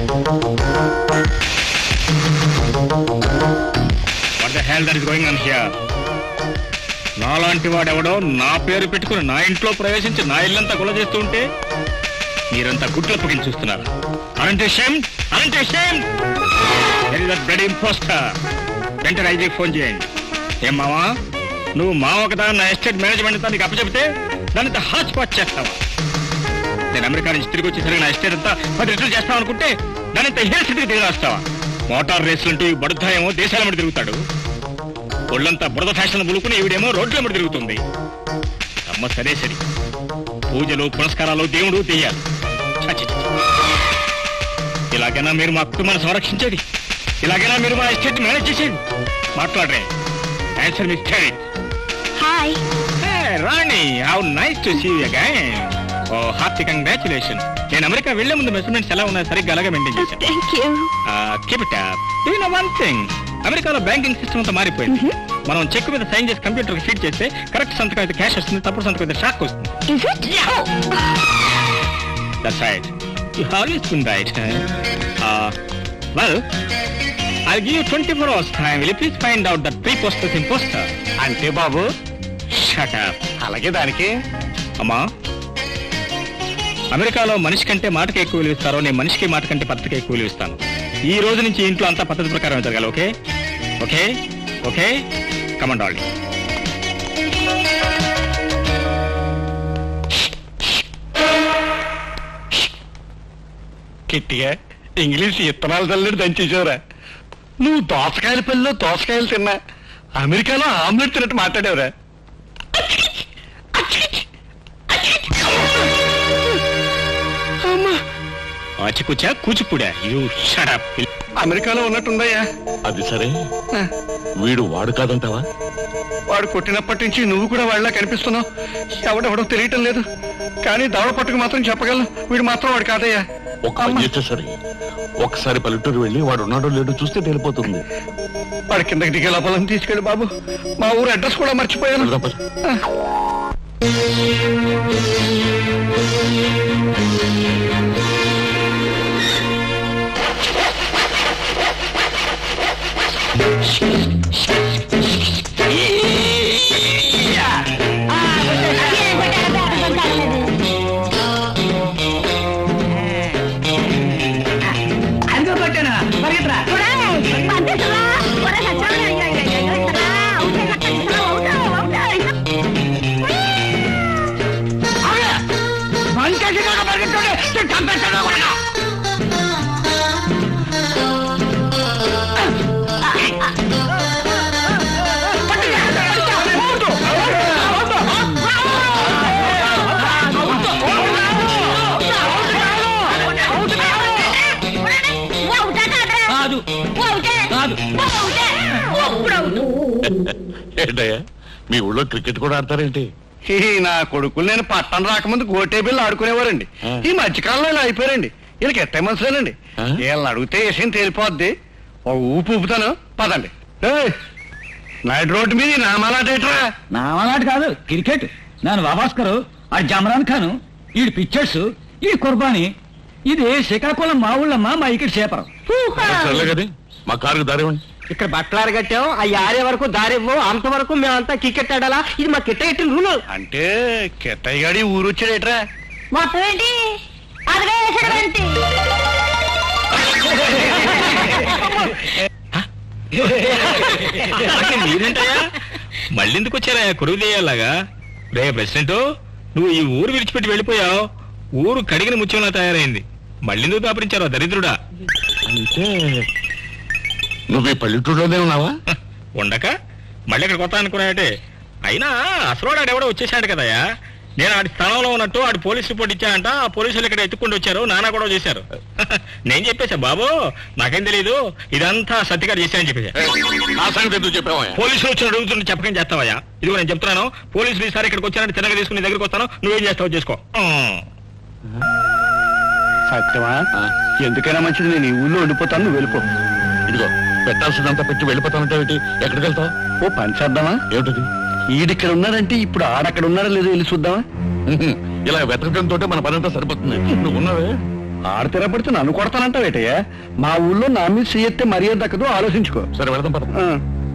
What the hell that is going on here? నాలాంటి వాడెవడో నా పేరు పెట్టుకుని నా ఇంట్లో ప్రవేశించి నా ఇల్లంతా గుల చేస్తూ ఉంటే మీరంతా గుడ్లప్పగిని చూస్తున్నారు. అనంటే షేమ్, అనంటే shame. There is a bloody imposter. వెంటనే ఐజీకి ఫోన్ చేయండి. ఏం మావా, నువ్వు మావ కదా నా ఎస్టేట్ మేనేజ్మెంట్ నీకు అప్పచెప్తే దాన్ని హాచ్ పాచ్ చేస్తావా? నేను అమెరికా నుంచి తిరిగి వచ్చేసరికి నా ఎస్టేట్ అంతా 10 రెట్లు చేస్తావు అనుకుంటే దానింత హిల్ సిటీకి దిగరాస్తావా? మోటార్ రేసులంటూ ఈ బడుద్దాయేమో దేశాల మీద తిరుగుతాడు, ఒళ్ళంతా బురద ఫ్యాషన్ బులుకుని ఈవిడేమో రోడ్ల మీద తిరుగుతుంది. అమ్మ సరే సరి, పూజలు పునస్కారాలు దేవుడు తెయ్యాలి. ఇలాగైనా మీరు మా కుటుంబాన్ని సంరక్షించేది, ఇలాగైనా మీరు మా ఎస్టేట్ మేనేజ్ చేసేది. మాట్లాడరే, answer mister. Hi Rani, how nice to see you again. Oh hearty congratulation. నేను అమెరికా వెళ్లే ముందు మెజర్మెంట్స్ ఎలా ఉన్నాయి సరిగ్గా అలాగే మెయింటైన్ చేశాను. Thank you. Keep it up. Do you know one thing, అమెరికాలో బ్యాంకింగ్ సిస్టమ్ అంతా మారిపోయింది. మనం చెక్ మీద సైన్ చేసి కంప్యూటర్ కి ఫీడ్ చేస్తే కరెక్ట్ సంతకం అయితే క్యాష్ వస్తుంది, తప్పుడు సంతకం అయితే షాక్ వస్తుంది. Is it? That's right. You have always been right. Well, I'll give you 24 hours time. Will you please find out that pre-poster's imposter? అంటే బాబు Shut up. అలాగే దానికి అమ్మా, అమెరికాలో మనిషి కంటే మాటకి ఎక్కువ విలువిస్తారో, నేను మనిషికి మాట కంటే పద్ధతికి ఎక్కువ విలువిస్తాను. ఈ రోజు నుంచి ఇంట్లో అంతా పద్ధతి ప్రకారం జరగాలి. Okay okay okay, command all. కిట్టిగా ఇంగ్లీష్ ఇత్తనాలు చల్లడి దంచేసావురా. నువ్వు దోసకాయల పల్లెలో దోసకాయలు తిన్నా, అమెరికాలో ఆమ్లెట్ తిన్నట్టు మాట్లాడేవురా. ఆచికూచా కూచిపూడా. You shut up. అమెరికాలో ఉన్నట్టుందయ్యా. అది సరే, వీడు వాడు కాదంటావా? వాడు కొట్టినప్పటి నుంచి నువ్వు కూడా వాళ్ళ కనిపిస్తున్నావు. ఎవడెవడో తెలియటం లేదు, కానీ దవడ పట్టుకు మాత్రం చెప్పగలను, వీడు మాత్రం వాడు కాదయ్యా. ఒక పని చేస్తే సరే, ఒకసారి పల్లెటూరు వెళ్ళి వాడు ఉన్నాడో లేడో చూస్తే తెలిపోతుంది. వాడి కిందకి దిగే లోపల తీసుకెళ్ళి బాబు, మా ఊరు అడ్రస్ కూడా మర్చిపోయాను. ఏంటయ్యా, మీ ఊళ్ళో క్రికెట్ కూడా ఆడతారేంటి? నా కొడుకులు నేను పట్టణం రాకముందు గోటేబిల్లు ఆడుకునేవారండి. ఈ మధ్యకాలంలో ఇలా అయిపోయారండి. వీళ్ళకి ఎట్టే మనసులేనండి. వీళ్ళని అడిగితే విషయం తేలిపోద్ది. ఒక ఊపు ఊపుతాను, పదండి. నైట్ రోడ్డు మీద నామాలాటేట్రా? నామాలాట కాదు, క్రికెట్. నేను వావాస్కరు, ఆ జమరాన్ ఖాను, ఈడు పిక్చర్స్, ఈ కుర్బానీ. ఇది శ్రీకాకుళం మా ఊళ్ళమ్మా, మా ఇక్కడ చేపరం. సర్లే కదా, మా కారుకు దారేవండి. ఇక్కడ బట్టలారు కట్టాం, అవి ఆరే వరకు దారివ్వు, అంతవరకు మేమంతా క్రికెట్ ఆడాలా? ఇది మా కిట్ట రూలు. అంటే కిట్టయ్య గాడి ఊరు వచ్చాడేట్రా? మొత్తం ఏంటి? అదిగా వేసాడేంటి? మీరేంటయ్యా మళ్ళీ ఎందుకు వచ్చారా కొడుకు చేయాలాగా? రే ప్రెసిడెంట్, నువ్వు ఈ ఊరు విడిచిపెట్టి వెళ్ళిపోయావు, ఊరు కడిగిన ముత్యంలా తయారైంది. మళ్ళీ ఎందుకు దాపరించారో దరిద్రుడా? అంటే నువ్వు ఈ పల్లెటూరులోనే ఉన్నావా? ఉండక మళ్ళీ ఇక్కడ కొత్త అనుకున్నాయంటే. అయినా అసలు ఆడెవడో వచ్చేసాడు కదయ్యా. నేను ఆడి స్థానంలో ఉన్నట్టు ఆడి పోలీస్ రిపోర్ట్ ఇచ్చానంట. ఆ పోలీసులు ఇక్కడ ఎత్తుకుంటూ వచ్చారు, నానా కూడా చేశారు. నేను చెప్పేశా, బాబు నాకేం తెలీదు, ఇదంతా సత్యగారు చేశానని చెప్పేసా. నా సంగతి ఎందుకు చెప్పావా? పోలీసులు వచ్చి అడుగుతుంటే చెప్పకం చేస్తావయ్యా? ఇదిగో నేను చెప్తున్నాను, పోలీసులు ఈసారి ఇక్కడికి వచ్చానంటే తినగ తీసుకుని దగ్గరికి వస్తాను, నువ్వేం చేస్తావు చేసుకో. సత్యమా, ఎందుకైనా మంచిది, నేను ఈ ఊళ్ళో ఉండిపోతాను, నువ్వు వెళ్ళిపో. ఇదిగో పెట్టాల్సిందంతా పెట్టి వెళ్ళిపోతానంటే ఎక్కడికి వెళ్తావు? ఓ పని చేద్దామా? ఏమిటది? ఈడిక్కడ ఉన్నాడంటే ఇప్పుడు ఆడక్కడ ఉన్నాడో లేదో వెళ్ళి చూద్దామా? ఇలా వెతకడంతో మన పని అంతా సరిపోతుంది. నువ్వు ఉన్నావే, ఆడతెరపడితే నన్ను కొడతానంటావేటయ్యా? మా ఊళ్ళో నా మీద చెయ్యెత్తే మర్యాద దక్కదు, ఆలోచించుకో. సరే వెళదాం పద.